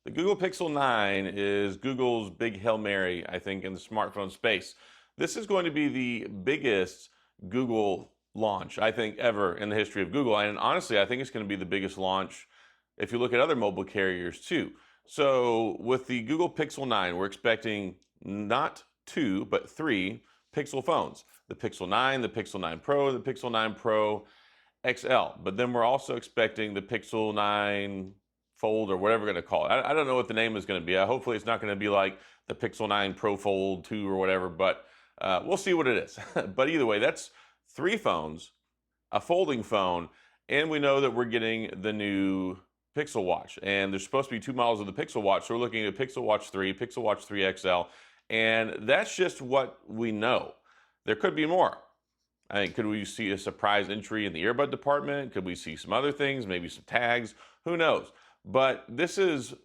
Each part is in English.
The Google Pixel 9 is Google's big Hail Mary, I think, in the smartphone space. This is going to be the biggest Google launch, I think, ever in the history of Google. And honestly, I think it's going to be the biggest launch if you look at other mobile carriers too. So with the Google Pixel 9, we're expecting not two, but three Pixel phones. The Pixel 9, the Pixel 9 Pro, the Pixel 9 Pro XL. But then we're also expecting the Pixel 9 Fold or whatever we're going to call it. I don't know what the name is going to be. Hopefully it's not going to be like the Pixel 9 Pro Fold 2 or whatever, but we'll see what it is. But either way, that's three phones, a folding phone, and we know that we're getting the new Pixel Watch. And there's supposed to be two models of the Pixel Watch. So we're looking at Pixel Watch 3, Pixel Watch 3 XL, and that's just what we know. There could be more. I mean, could we see a surprise entry in the earbud department? Could we see some other things, maybe some tags? Who knows? But it's going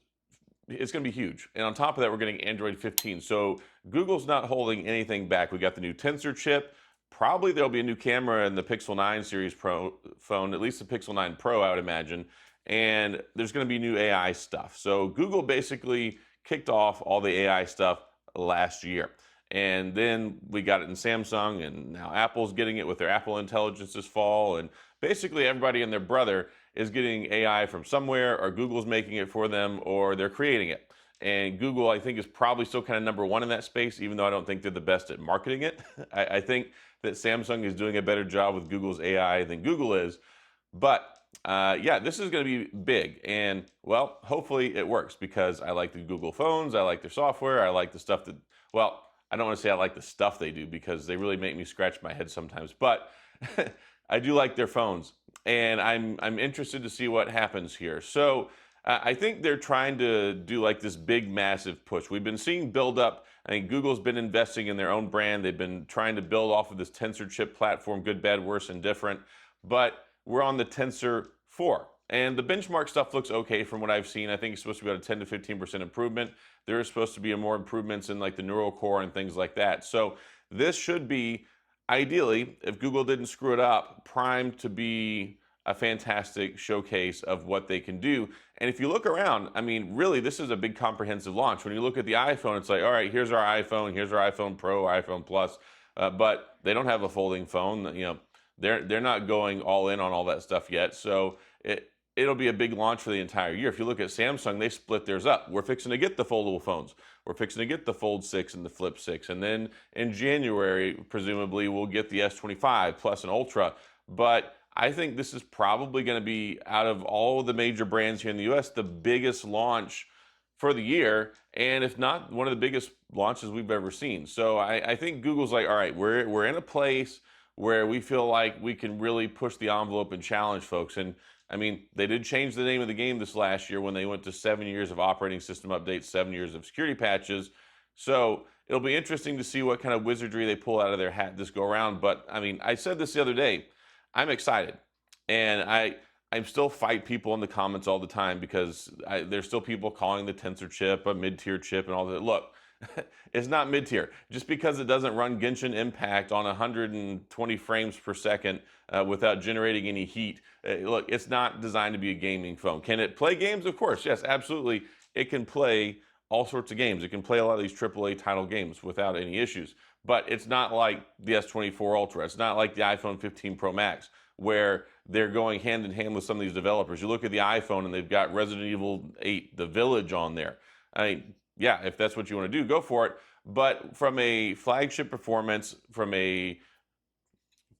to be huge. And on top of that, we're getting Android 15. So Google's not holding anything back. We got the new Tensor chip. Probably there'll be a new camera in the Pixel 9 series Pro phone, at least the Pixel 9 Pro, I would imagine. And there's going to be new AI stuff. So Google basically kicked off all the AI stuff last year. And then we got it in Samsung, and now Apple's getting it with their Apple Intelligence this fall. And basically everybody and their brother is getting AI from somewhere, or Google's making it for them, or they're creating it. And Google, I think, is probably still kind of number one in that space, even though I don't think they're the best at marketing it. I think that Samsung is doing a better job with Google's AI than Google is. But yeah, this is going to be big. And well, hopefully it works, because I like the Google phones. I like their software. I like the stuff that, well, I don't want to say I like the stuff they do, because they really make me scratch my head sometimes. But I do like their phones, and I'm interested to see what happens here. So I think they're trying to do like this big, massive push. We've been seeing build up. I mean, Google's been investing in their own brand. They've been trying to build off of this Tensor chip platform, good, bad, worse, and different. But we're on the Tensor 4. And the benchmark stuff looks okay from what I've seen. I think it's supposed to be about a 10 to 15% improvement. There is supposed to be more improvements in like the neural core and things like that. So this should be, ideally, if Google didn't screw it up, primed to be a fantastic showcase of what they can do. And if you look around, I mean, really, this is a big comprehensive launch. When you look at the iPhone, it's like, all right, here's our iPhone, here's our iPhone Pro, iPhone Plus, but they don't have a folding phone. You know, they're not going all in on all that stuff yet. So it'll be a big launch for the entire year. If you look at Samsung, they split theirs up. We're fixing to get the foldable phones. We're fixing to get the Fold 6 and the Flip 6. And then in January, presumably, we'll get the S25 Plus and Ultra. But I think this is probably going to be, out of all of the major brands here in the US, the biggest launch for the year. And if not, one of the biggest launches we've ever seen. So I think Google's like, all right, we're in a place where we feel like we can really push the envelope and challenge folks. And I mean, they did change the name of the game this last year when they went to 7 years of operating system updates, 7 years of security patches. So it'll be interesting to see what kind of wizardry they pull out of their hat this go around. But I mean, I said this the other day, I'm excited. And I'm still fight people in the comments all the time, because there's still people calling the Tensor chip a mid-tier chip and all that. Look, it's not mid-tier. Just because it doesn't run Genshin Impact on 120 frames per second without generating any heat, look, it's not designed to be a gaming phone. Can it play games? Of course, yes, absolutely. It can play all sorts of games. It can play a lot of these AAA title games without any issues. But it's not like the S24 Ultra. It's not like the iPhone 15 Pro Max, where they're going hand in hand with some of these developers. You look at the iPhone and they've got Resident Evil 8, The Village on there. I mean, yeah, if that's what you want to do, go for it. But from a flagship performance, from a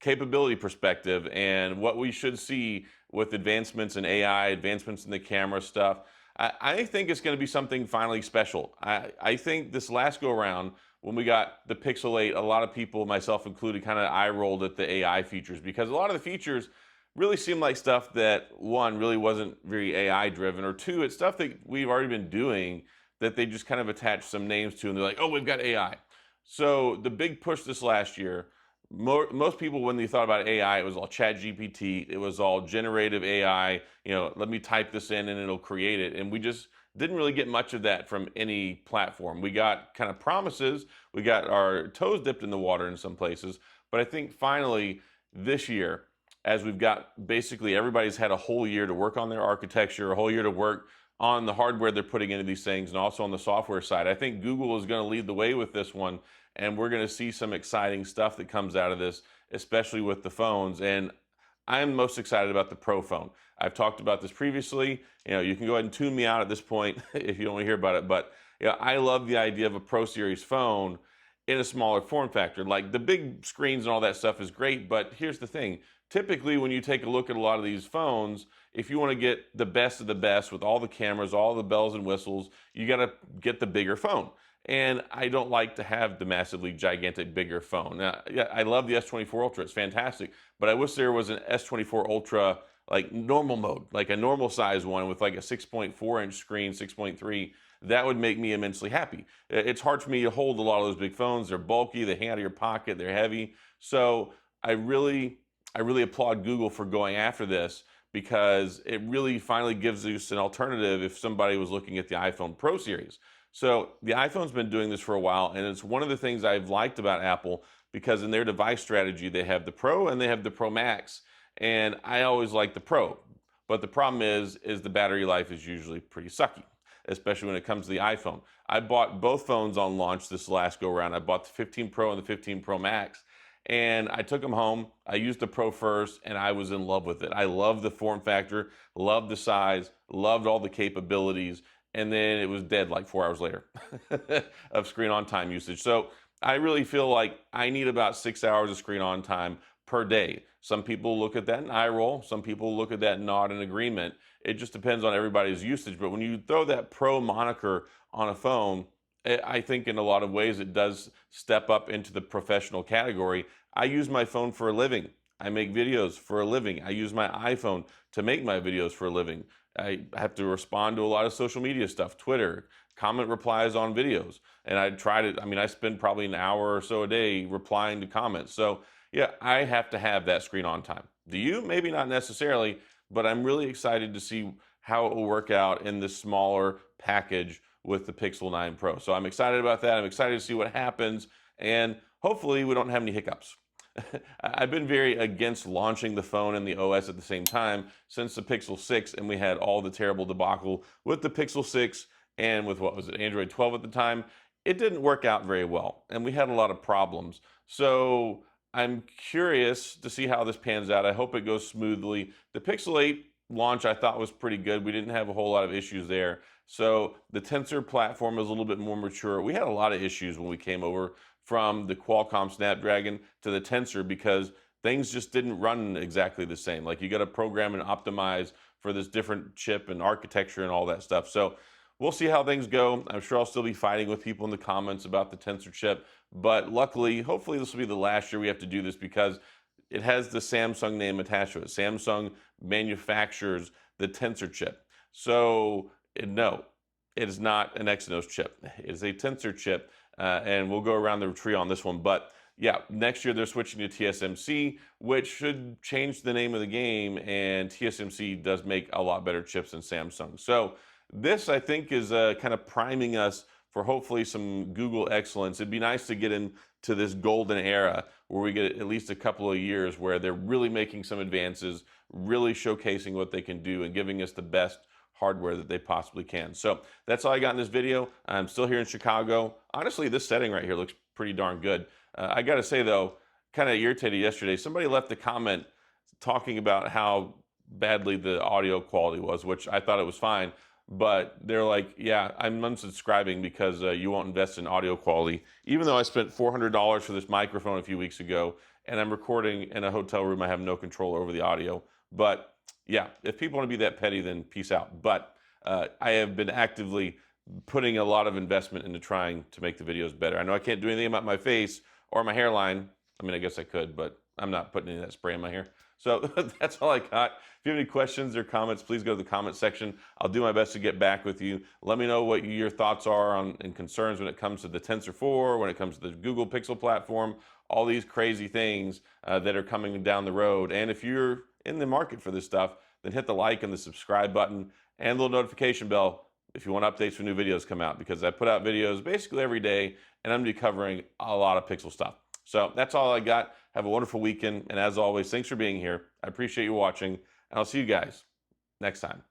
capability perspective, and what we should see with advancements in AI, advancements in the camera stuff, I think it's going to be something finally special. I think this last go around, when we got the Pixel 8, a lot of people, myself included, kind of eye rolled at the AI features, because a lot of the features really seemed like stuff that, one, really wasn't very AI driven, or two, it's stuff that we've already been doing that they just kind of attached some names to, and they're like, oh, we've got AI. So the big push this last year, most people, when they thought about AI, it was all Chat GPT, it was all generative AI, you know, let me type this in and it'll create it. And we just didn't really get much of that from any platform. We got kind of promises, we got our toes dipped in the water in some places, but I think finally this year, as we've got basically everybody's had a whole year to work on their architecture, a whole year to work on the hardware they're putting into these things and also on the software side. I think Google is going to lead the way with this one, and we're going to see some exciting stuff that comes out of this, especially with the phones. And I'm most excited about the Pro phone. I've talked about this previously. You can go ahead and tune me out at this point if you don't want to hear about it. But I love the idea of a Pro Series phone in a smaller form factor. Like, the big screens and all that stuff is great, but here's the thing. Typically, when you take a look at a lot of these phones, if you want to get the best of the best with all the cameras, all the bells and whistles, you got to get the bigger phone. And I don't like to have the massively gigantic bigger phone. Now, yeah, I love the S24 Ultra. It's fantastic. But I wish there was an S24 Ultra, like normal mode, like a normal size one with like a 6.4-inch screen, 6.3. That would make me immensely happy. It's hard for me to hold a lot of those big phones. They're bulky, they hang out of your pocket, they're heavy. So I really applaud Google for going after this, because it really finally gives us an alternative if somebody was looking at the iPhone Pro series. So the iPhone's been doing this for a while, and it's one of the things I've liked about Apple, because in their device strategy, they have the Pro and they have the Pro Max. And I always like the Pro. But the problem is the battery life is usually pretty sucky, especially when it comes to the iPhone. I bought both phones on launch this last go around. I bought the 15 Pro and the 15 Pro Max, and I took them home. I used the Pro first, and I was in love with it. I love the form factor, loved the size, loved all the capabilities, and then it was dead like 4 hours later of screen on time usage. So I really feel like I need about 6 hours of screen on time per day. Some people look at that and eye roll. Some people look at that and nod in agreement. It just depends on everybody's usage. But when you throw that Pro moniker on a phone, I think in a lot of ways it does step up into the professional category. I use my phone for a living. I make videos for a living. I use my iPhone to make my videos for a living. I have to respond to a lot of social media stuff, Twitter, comment replies on videos. And I spend probably an hour or so a day replying to comments. So yeah, I have to have that screen on time. Do you? Maybe not necessarily, but I'm really excited to see how it will work out in this smaller package with the Pixel 9 Pro. So I'm excited about that. I'm excited to see what happens, and hopefully we don't have any hiccups. I've been very against launching the phone and the OS at the same time since the Pixel 6, and we had all the terrible debacle with the Pixel 6 and with, what was it, Android 12 at the time. It didn't work out very well, and we had a lot of problems. So I'm curious to see how this pans out. I hope it goes smoothly. The Pixel 8 launch I thought was pretty good. We didn't have a whole lot of issues there. So the Tensor platform is a little bit more mature. We had a lot of issues when we came over from the Qualcomm Snapdragon to the Tensor, because things just didn't run exactly the same. Like, you got to program and optimize for this different chip and architecture and all that stuff. So we'll see how things go. I'm sure I'll still be fighting with people in the comments about the Tensor chip, but luckily, hopefully this will be the last year we have to do this, because it has the Samsung name attached to it. Samsung manufactures the Tensor chip. So no, it is not an Exynos chip. It is a Tensor chip, and we'll go around the tree on this one. But yeah, next year they're switching to TSMC, which should change the name of the game, and TSMC does make a lot better chips than Samsung. So this, I think, is kind of priming us for hopefully some Google excellence. It'd be nice to get into this golden era where we get at least a couple of years where they're really making some advances, really showcasing what they can do, and giving us the best hardware that they possibly can. So that's all I got in this video. I'm still here in Chicago. Honestly, this setting right here looks pretty darn good. I got to say, though, kind of irritated yesterday. Somebody left a comment talking about how badly the audio quality was, which I thought it was fine. But they're like, yeah, I'm unsubscribing because you won't invest in audio quality. Even though I spent $400 for this microphone a few weeks ago, and I'm recording in a hotel room, I have no control over the audio. But yeah, if people want to be that petty, then peace out. But I have been actively putting a lot of investment into trying to make the videos better. I know I can't do anything about my face or my hairline. I mean, I guess I could, but I'm not putting any of that spray in my hair. So that's all I got. If you have any questions or comments, please go to the comment section. I'll do my best to get back with you. Let me know what your thoughts are on and concerns when it comes to the Tensor 4, when it comes to the Google Pixel platform, all these crazy things that are coming down the road. And if you're in the market for this stuff, then hit the like and the subscribe button and the little notification bell if you want updates when new videos come out, because I put out videos basically every day, and I'm going to be covering a lot of Pixel stuff. So that's all I got. Have a wonderful weekend, and as always, thanks for being here. I appreciate you watching, and I'll see you guys next time.